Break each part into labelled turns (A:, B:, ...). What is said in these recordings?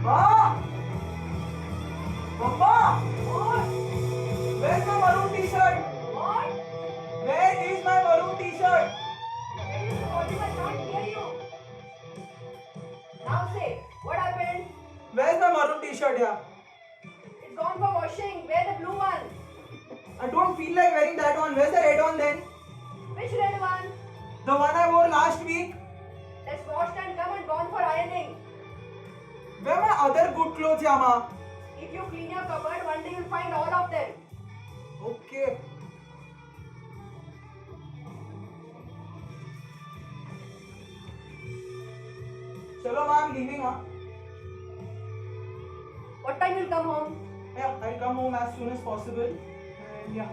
A: Ma! Mama!
B: What?
A: Where's my maroon t-shirt?
B: What?
A: Where is my maroon t-shirt?
B: Can you volume? I can't hear you. Now say, what happened?
A: Where's my maroon t-shirt, yeah?
B: It's gone for washing. Wear the blue one.
A: I don't feel like wearing that one. Where's the red one then?
B: Which red one?
A: The one I wore last week?
B: Let's wash and come and gone for ironing.
A: Where are my other good clothes, Yama?
B: If you clean your cupboard, one day you'll find all of them.
A: Okay. Chalo, ma, I'm leaving, huh?
B: What time you'll come home?
A: Yeah, I'll come home as soon as possible. And yeah.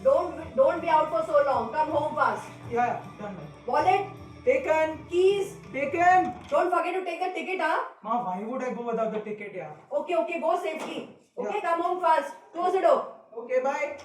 B: Don't be out for so long. Come home fast.
A: Yeah, done.
B: Wallet,
A: Taken.
B: keys.
A: Taken.
B: Don't forget to take the ticket, huh?
A: Ma, why would I go without the ticket, yeah?
B: Okay, go safely. Okay,
A: Yeah.
B: come home fast. Close the door.
A: Okay, bye.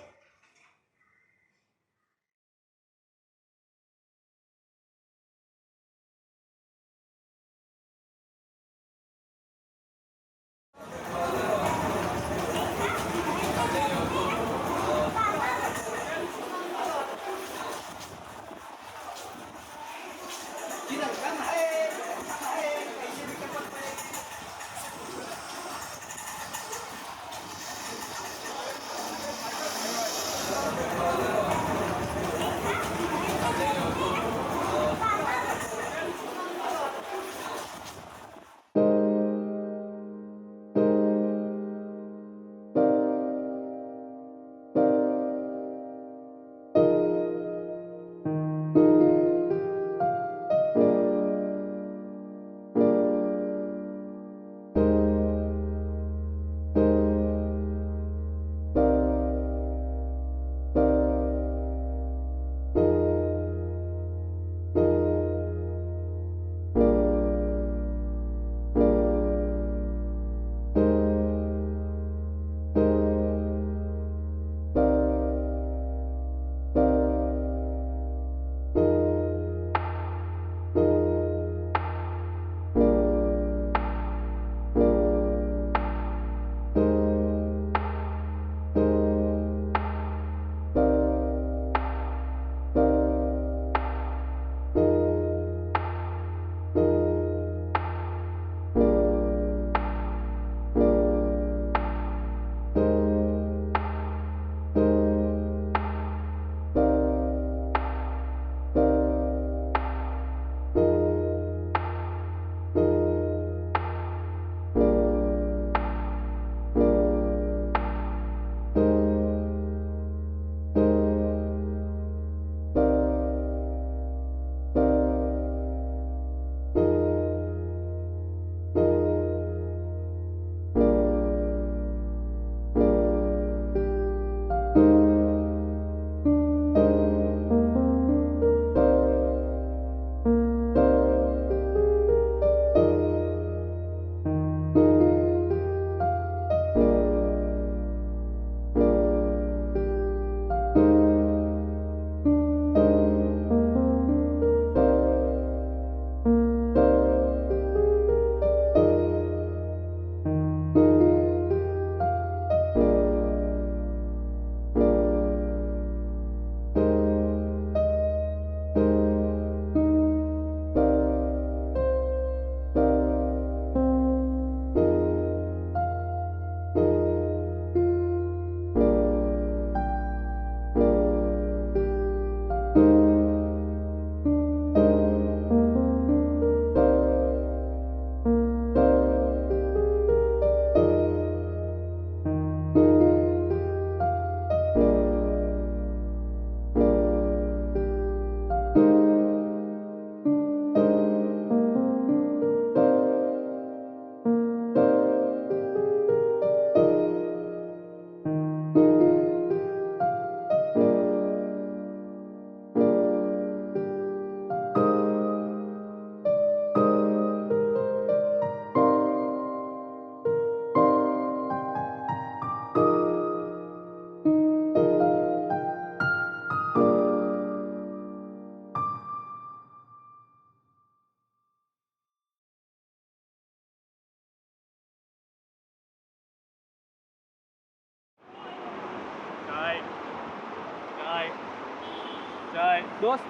C: दोस्त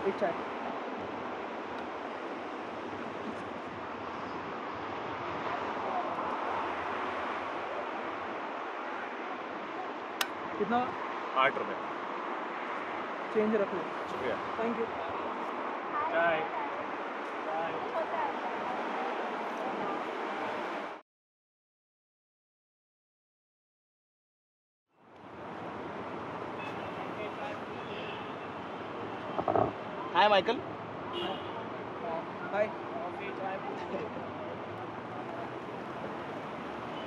C: एक चाय। कितना?
D: 8 रुपये।
C: Change रख लो।
D: शुक्रिया।
C: Thank you.
D: चाय।
E: Hi Michael.
C: Hi.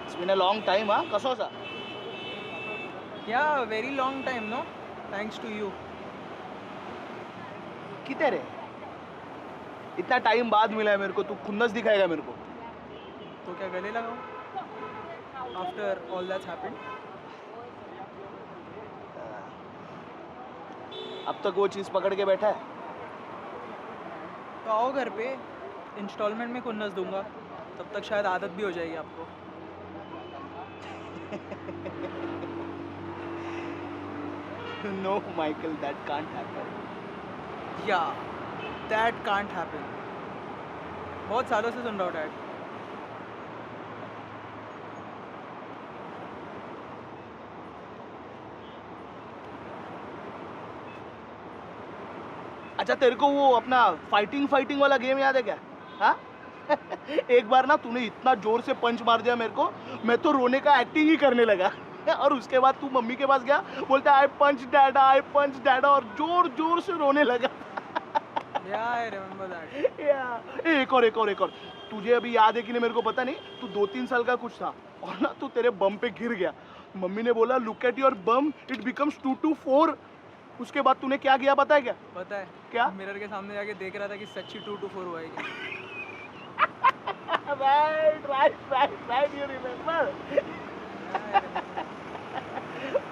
E: It's been a long time, हाँ? कसो सा?
C: Yeah, very long time, no? Thanks to you.
E: कितने रे? इतना टाइम बाद मिला है मेरे को, तू खुन्नस दिखाएगा मेरे को।
C: तो क्या गले लगाओ? After all that's happened.
E: अब तक वो चीज़ पकड़ के बैठा है।
C: तो आओ घर पे, इंस्टॉलमेंट में खुन्नस दूंगा, तब तक शायद आदत भी हो जाएगी आपको।
E: No, Michael, that can't happen.
C: Yeah, that can't happen. बहुत सालों से सुन रहा हूँ डैड।
E: अच्छा, तेरे को वो अपना फाइटिंग वाला गेम याद है क्या? हाँ? एक बार ना तूने इतना जोर से पंच मार दिया मेरे को, मैं तो रोने का एक्टिंग ही करने लगा। और उसके बाद तू मम्मी के पास गया, बोलता आई पंच डैडा और जोर जोर से रोने लगा।
C: Yeah, I remember that.
E: एक और तुझे अभी याद है कि नहीं मेरे को पता नहीं, तू 2-3 साल का कुछ था और ना तू तेरे बम पे गिर गया। मम्मी ने बोला look at your bomb, it becomes 2 to 4। उसके बाद तूने क्या किया पता है क्या?
C: पता है
E: क्या?
C: मिरर के सामने जाके देख रहा था कि सच्ची 2 to 4 हुआ है क्या।
E: Right, you remember?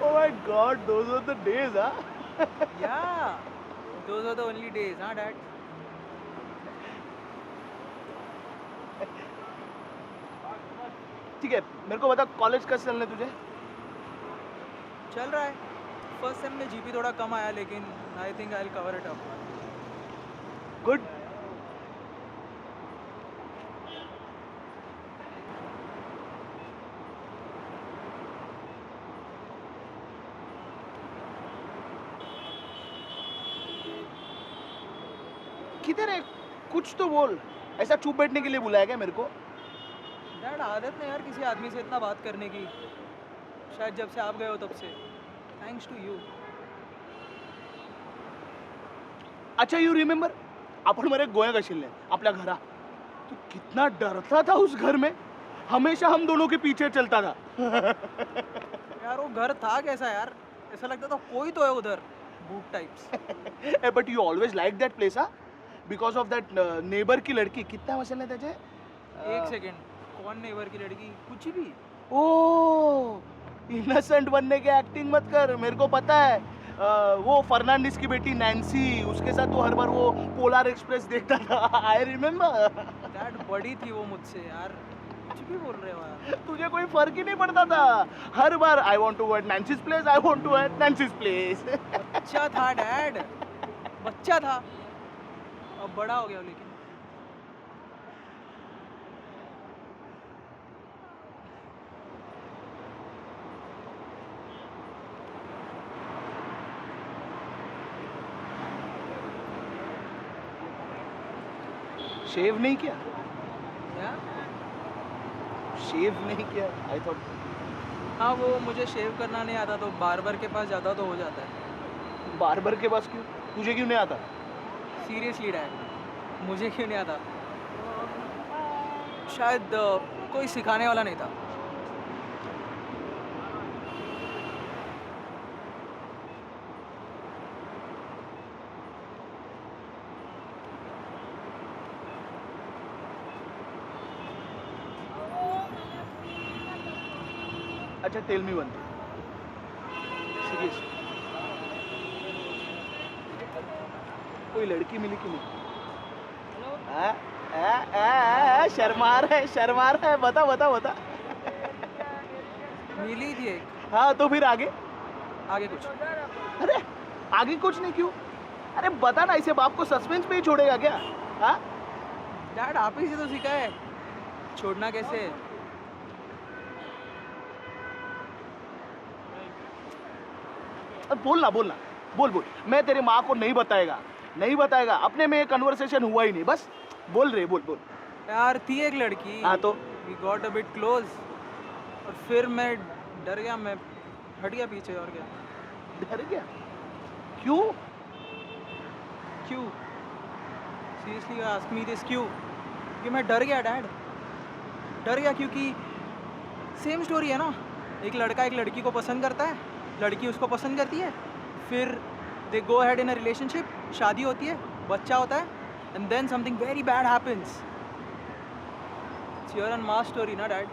E: Oh my God, those were the days, huh?
C: Yeah, those are the only days, huh, Dad?
E: ठीक है, मेरे को बता कॉलेज कैसे चलने तुझे?
C: चल रहा है। फर्स्ट सेम में जीपी थोड़ा कम आया, लेकिन I think I will cover it up.
E: Good. किधर है? कुछ तो बोल। ऐसा चुप बैठने के लिए बुलाया क्या मेरे को?
C: डैड आदत नहीं यार किसी आदमी से इतना बात करने की, शायद जब से आप गए हो तब से। Thanks to you.
E: अच्छा, यू रिमेंबर आपण मरे गोया कशिल्ले आपल्या घरा, तू कितना डरता था उस घर में, हमेशा हम दोनों के पीछे चलता था।
C: यार वो घर था कैसा यार, ऐसा लगता था कोई तो है उधर, भूत types.
E: But you always like that place, हाँ? बिकॉज ऑफ दैट नेबर की लड़की। कितना मसाले त्याचे?
C: एक सेकेंड, कौन नेबर की लड़की? कुछ भी।
E: ओ, इनोसेंट बनने की एक्टिंग मत कर, मेरे को पता है। वो फर्नांडिस की बेटी नैन्सी, उसके साथ तो हर बार वो पोलार एक्सप्रेस देखता था। I remember.
C: डैड बड़ी थी वो मुझसे यार, कुछ भी बोल रहे हो यार।
E: तुझे कोई फर्क ही नहीं पड़ता था, हर बार I want to eat Nancy's place, I want to eat Nancy's place.
C: बच्चा था डैड, बच्चा था, अब बड़ा हो गया लेकिन।
E: शेव नहीं किया?
C: क्या?
E: शेव नहीं किया? I thought.
C: हाँ, वो मुझे शेव करना नहीं आता, तो बार्बर के पास जाता तो हो जाता है।
E: बार्बर के पास क्यों? तुझे क्यों नहीं आता?
C: सीरियसली डैड, मुझे क्यों नहीं आता? शायद कोई सिखाने वाला नहीं था।
E: अच्छा, tell me one thing, serious, कोई लड़की मिली कि नहीं? शर्मा रहा है, बता।
C: मिली थी एक।
E: हाँ, तो फिर आगे?
C: आगे कुछ?
E: अरे आगे कुछ नहीं, क्यों? अरे बता ना, इसे बाप को सस्पेंस पे ही छोड़ेगा क्या? हाँ?
C: डैड आप ही से तो सीखा है छोड़ना कैसे है।
E: बोल ना, बोल ना, बोल बोल। मैं तेरे माँ को नहीं बताएगा, नहीं बताएगा। अपने में कन्वर्सेशन हुआ ही नहीं, बस बोल रहे, बोल बोल।
C: यार थी एक लड़की,
E: हाँ तो
C: we got a bit close और फिर मैं डर गया, मैं हट गया पीछे और क्या।
E: डर गया? क्यों?
C: क्यों? सीरियसली आस्क मी दिस क्यों? कि मैं डर गया डैड, डर गया क्योंकि सेम स्टोरी है ना। एक लड़का एक लड़की को पसंद करता है, लड़की उसको पसंद करती है, फिर दे go ahead in a relationship, शादी होती है, बच्चा होता है, and then something very bad happens. It's your and माँ स्टोरी ना dad.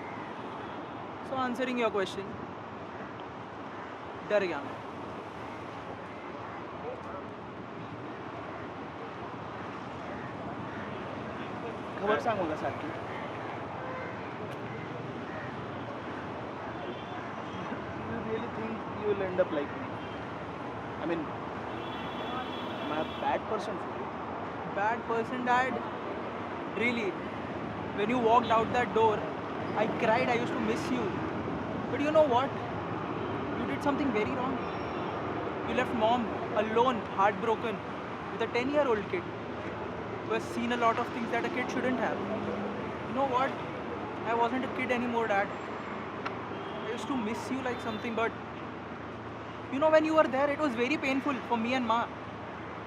C: So answering your question, डर गया मैं।
E: खबर सांग मला सारखी। You really think you will end up like me? I mean, am I a bad person for you?
C: Bad person, Dad? Really? When you walked out that door, I cried. I used to miss you. But you know what? You did something very wrong. You left mom alone, heartbroken, with a 10-year-old kid who has seen a lot of things that a kid shouldn't have. You know what? I wasn't a kid anymore, Dad. I used to miss you like something, but you know, when you were there, it was very painful for me and Ma.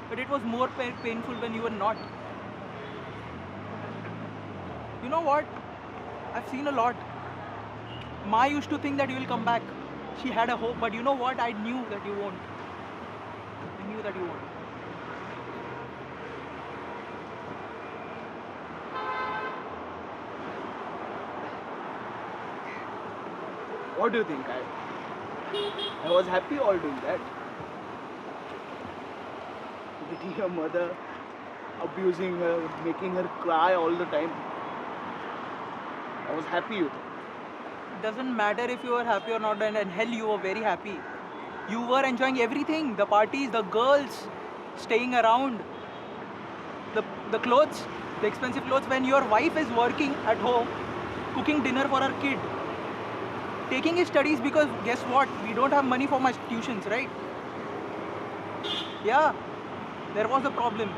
C: But it was more painful when you were not. You know what? I've seen a lot. Ma used to think that you will come back. She had a hope, but you know what? I knew that you won't. I knew that you won't.
E: What do you think? I was happy all doing that. Beating her mother, abusing her, making her cry all the time. I was happy.
C: It doesn't matter if you were happy or not, and hell, you were very happy. You were enjoying everything, the parties, the girls, staying around, the clothes, the expensive clothes. When your wife is working at home, cooking dinner for her kid, taking his studies, because guess what? We don't have money for my tuitions, right? Yeah, there was a problem.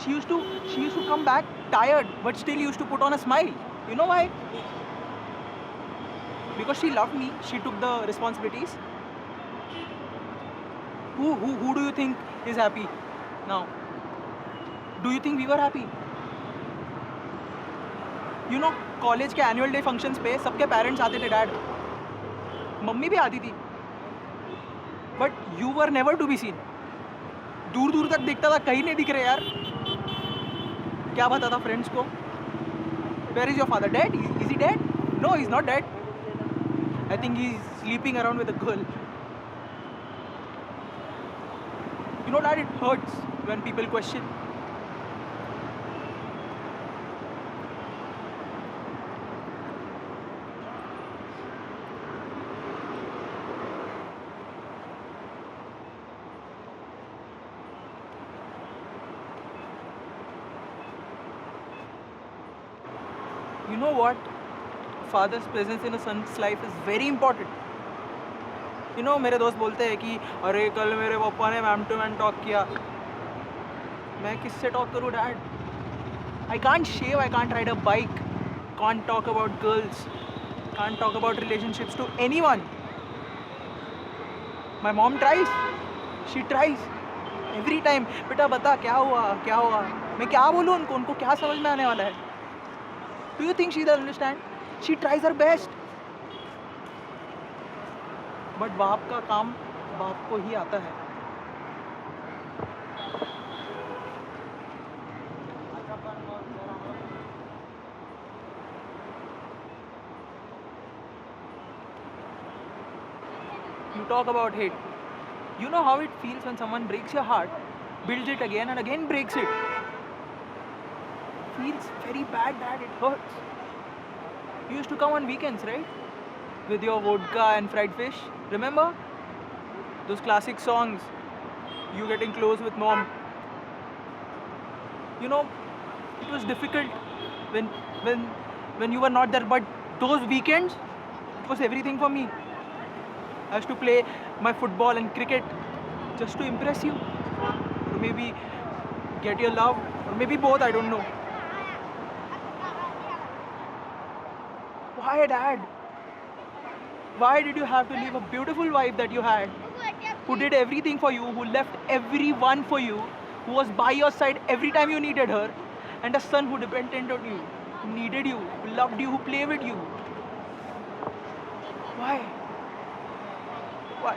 C: She used to come back tired, but still used to put on a smile. You know why? Because she loved me. She took the responsibilities. Who do you think is happy now? Do you think we were happy? You know, college के annual day functions पे सबके parents आते थे dad, mummy भी आती थी, but you were never to be seen. दूर दूर तक दिखता था, कहीं नहीं दिख रहे यार। क्या पता था फ्रेंड्स को? Where is your father? Dead? Is he dead? No, he is not dead. I think he is sleeping around with a girl. You know dad, it hurts when people question. You know what? Father's presence in a son's life is very important. You know, मेरे दोस्त बोलते हैं कि अरे कल मेरे पापा ने मैम टू मैन टॉक किया. मैं किससे टॉक करूँ dad? I can't shave, I can't ride a bike, can't talk about girls, can't talk about relationships to anyone. My mom tries, she tries every time. बेटा बता क्या हुआ क्या हुआ? मैं क्या बोलूँ उनको? उनको क्या समझ में आने वाला है? Do you think she doesn't understand? She tries her best. But बाप का काम बाप को ही आता है. You talk about hate. You know how it feels when someone breaks your heart, builds it again and again breaks it. Feels very bad, Dad. It hurts. You used to come on weekends, right? With your vodka and fried fish. Remember? those classic songs, you getting close with mom. You know, it was difficult when when you were not there, but those weekends, it was everything for me. I used to play my football and cricket just to impress you, or maybe get your love, or maybe both, I don't know. Why, Dad? Why did you have to leave a beautiful wife that you had, who did everything for you, who left everyone for you, who was by your side every time you needed her, and a son who depended on you, who needed you, who loved you, who played with you? Why? Why?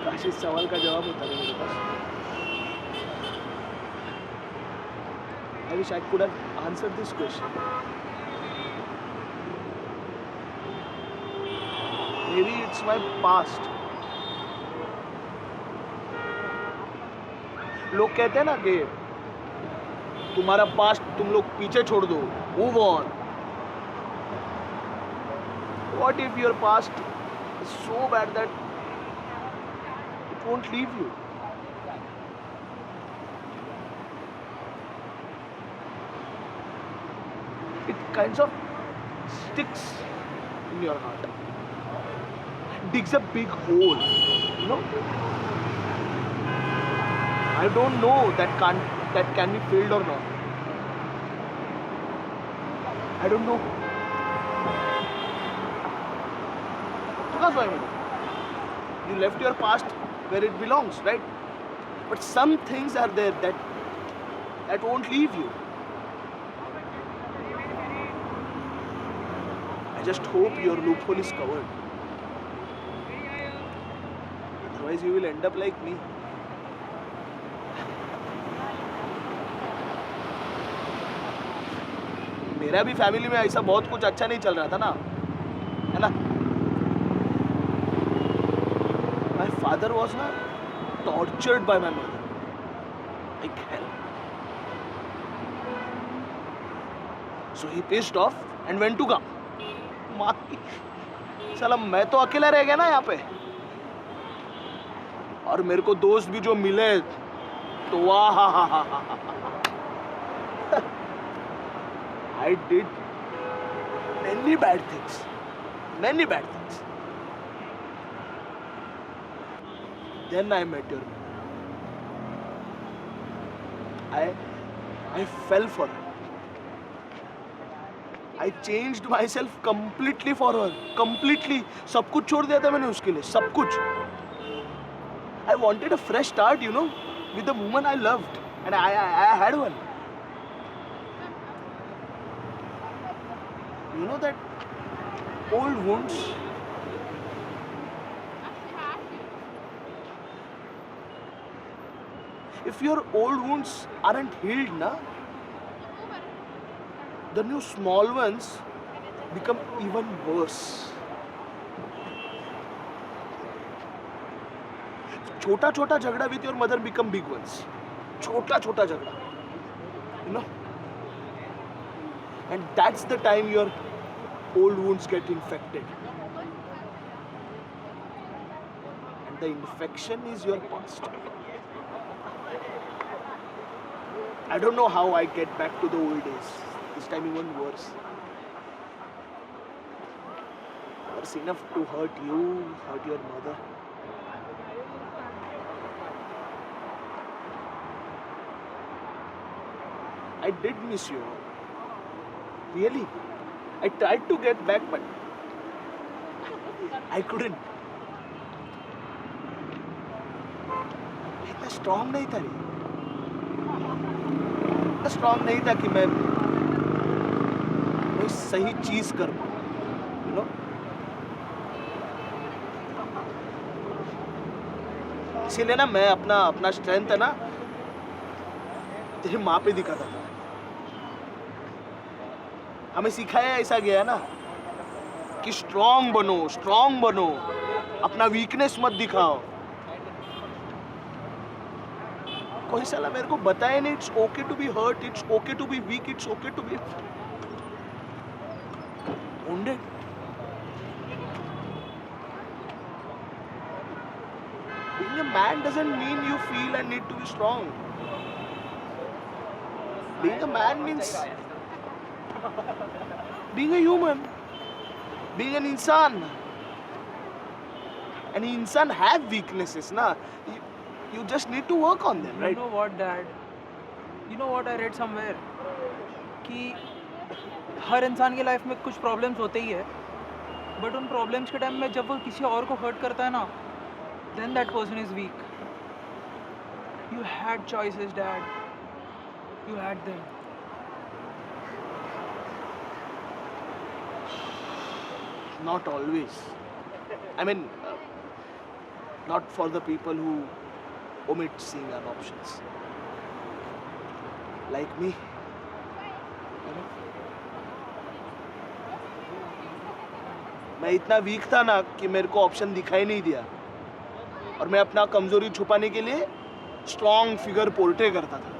E: काश इस सवाल का जवाब होता है मेरे पास. I wish I could have answered this question. Maybe it's my past. लोग कहते हैं ना कि तुम्हारा पास्ट तुम लोग पीछे छोड़ दो, move on. What if your past is so bad that it won't leave you? It kinds of sticks in your heart, digs a big hole, you know. I don't know that can be filled or not. I don't know. Because I mean, you left your past where it belongs, right? But some things are there that won't leave you. I just hope your loophole is covered. Otherwise, you will end up like me. मेरा भी family में ऐसा बहुत कुछ अच्छा नहीं चल रहा था ना, है ना? My father was not tortured by my mother like hell. So he pissed off and went to come. साला मैं तो अकेला रह गया ना यहाँ पे, और मेरे को दोस्त भी जो मिले तो वाह हा हा हा हा. I did many bad things. Then I met your mother. I fell for her. I changed myself completely for her. Completely. सब कुछ छोड़ दिया था मैंने उसके लिए. सब कुछ. I wanted a fresh start, you know, with the woman I loved, and I had one. You know that old wounds. If your old wounds aren't healed, na, the new small ones become even worse. छोटा छोटा झगड़ा with your mother become big ones. छोटा छोटा झगड़ा, you know. And that's the time your old wounds get infected. And the infection is your past. I don't know how I get back to the old days. This time even worse. Worse enough to hurt you, hurt your mother. I did miss you all. Really. I tried to get back, but I couldn't. इतना strong नहीं था रे. इतना strong नहीं था कि मैं कोई सही चीज कर पाऊँ, you know? इसीलिए ना मैं अपना strength है ना तेरी माँ पे दिखाता था. हमें सिखाया ऐसा गया ना कि स्ट्रांग बनो, अपना वीकनेस मत दिखाओ। कोई साला मेरे को बताया नहीं, it's okay to be hurt, it's okay to be weak, it's okay to be wounded. Being a man doesn't mean you feel and need to be strong. Being a man means being a human, being an insan. And insan have weaknesses, na? You just need to work on them, right?
C: You know what, Dad? You know what I read somewhere? कि हर इंसान की life में कुछ problems होते ही है, but उन problems के time में जब वो किसी और को हर्ट करता है ना, then that person is weak. You had choices, Dad. You had them.
E: Not always. I mean, not for the people who omit seeing our options. Like me. You know? मैं इतना वीक था ना कि मेरे को ऑप्शन दिखाई नहीं दिया, और मैं अपना कमजोरी छुपाने के लिए स्ट्रॉन्ग फिगर पोर्ट्रे करता था।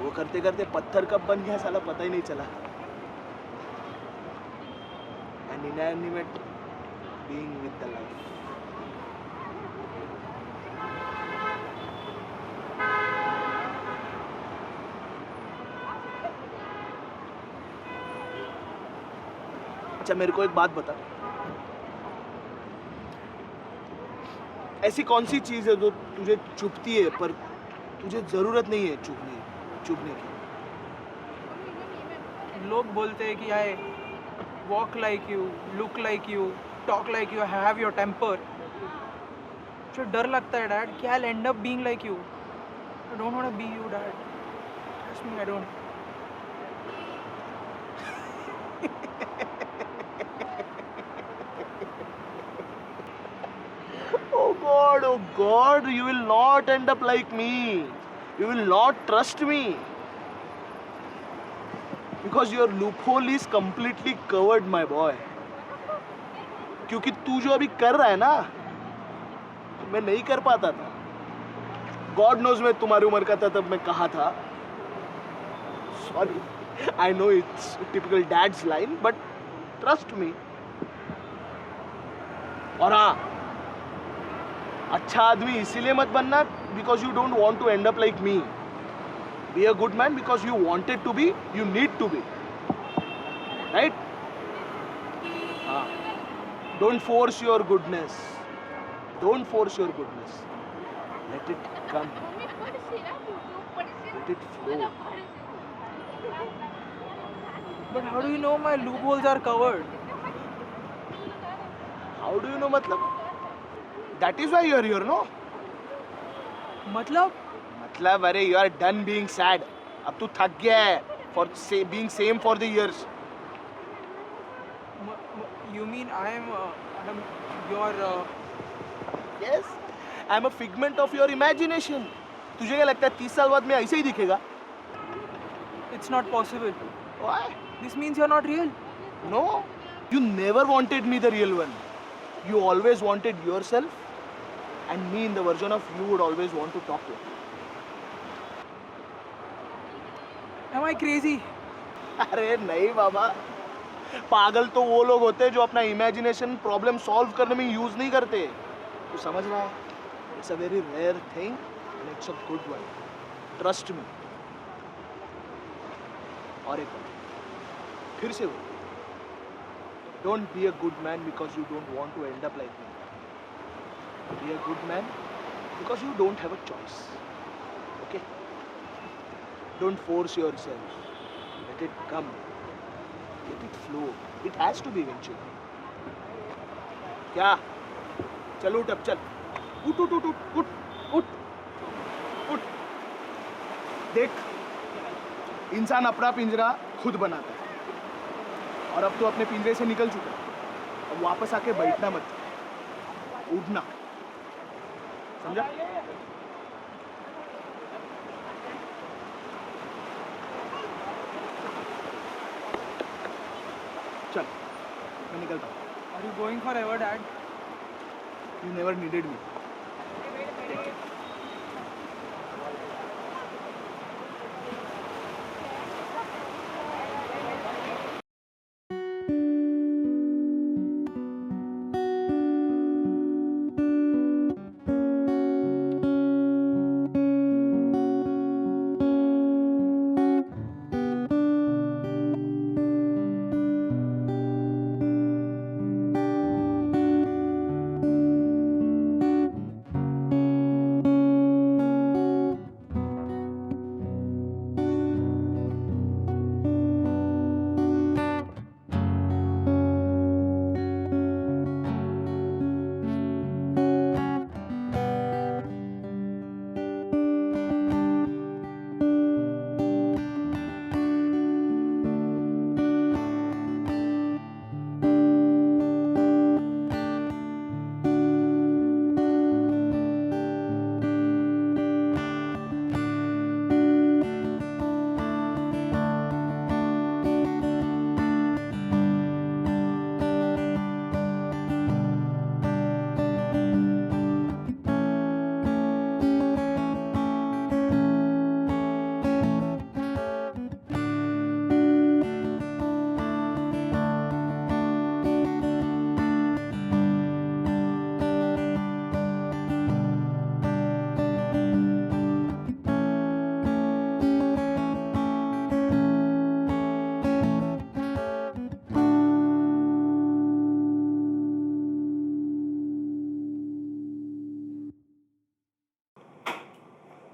E: वो करते करते पत्थर कब बन गया साला पता ही नहीं चला। An inanimate being with the life. अच्छा मेरे को एक बात बता, ऐसी कौन सी चीज है जो तुझे चुभती है पर तुझे जरूरत नहीं है चुभने की?
C: लोग बोलते हैं कि I walk like you, look like you, talk like you, have your temper. मुझे डर लगता है डैड कि I will end up being like you. I don't want to be you dad, trust me, I don't.
E: Oh God, you will not end up like me. You will not trust me. Because your loophole is completely covered, my boy. क्योंकि तू जो अभी कर रहा है ना, मैं नहीं कर पाता था। God knows मैं तुम्हारी उम्र का था तब मैं कहा था। Sorry, I know it's a typical dad's line, but trust me. और हाँ, अच्छा आदमी इसीलिए मत बनना because you don't want to end up like me. Be a good man because you wanted to be, you need to be. Right? हाँ. Don't force your goodness. Don't force your goodness. Let it come. Let it flow.
C: But how do you know my loopholes are covered?
E: How do you know मतलब? That is why you are here, no?
C: मतलब
E: अरे you are done being sad. अब तू थक गया है for being same for the years.
C: you mean I'm your
E: Yes, I am a figment of your imagination. तुझे क्या लगता है 30 साल बाद मैं ऐसे ही दिखेगा?
C: it's not possible.
E: Why?
C: This means you're not real.
E: No, you never wanted me the real one. You always wanted yourself, and me in the version of you would always want to talk to.
C: Am I crazy?
E: अरे नहीं बाबा, पागल तो वो लोग होते हैं जो अपना इमेजिनेशन प्रॉब्लम सॉल्व करने में यूज नहीं करते। तू समझ रहा है? It's a very rare thing and it's a good one, trust me. और एक बात फिर से वो, don't be a good man because you don't want to end up like me. Be a good man because you don't have a choice. Okay, don't force yourself, let it come, let it flow. It has to be eventually. क्या? चल उठ अब, चल उठ उठ उठ उठ उठ उठ उठ। देख, इंसान अपना पिंजरा खुद बनाता है, और अब तो अपने पिंजरे से निकल चुका है। अब वापस आके बैठना मत, उठना, समझा? चल मैं निकलता हूँ.
C: Are you going forever, Dad?
E: You never needed me.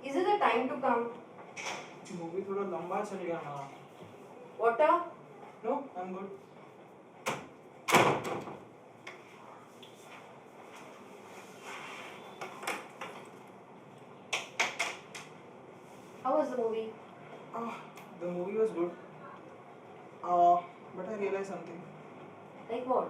B: Is it the time to come?
A: Movie थोड़ा लंबा चल गया ना.
B: Water?
A: No, I'm good.
B: How was the movie?
A: The movie was good. But I realized something.
B: Like what?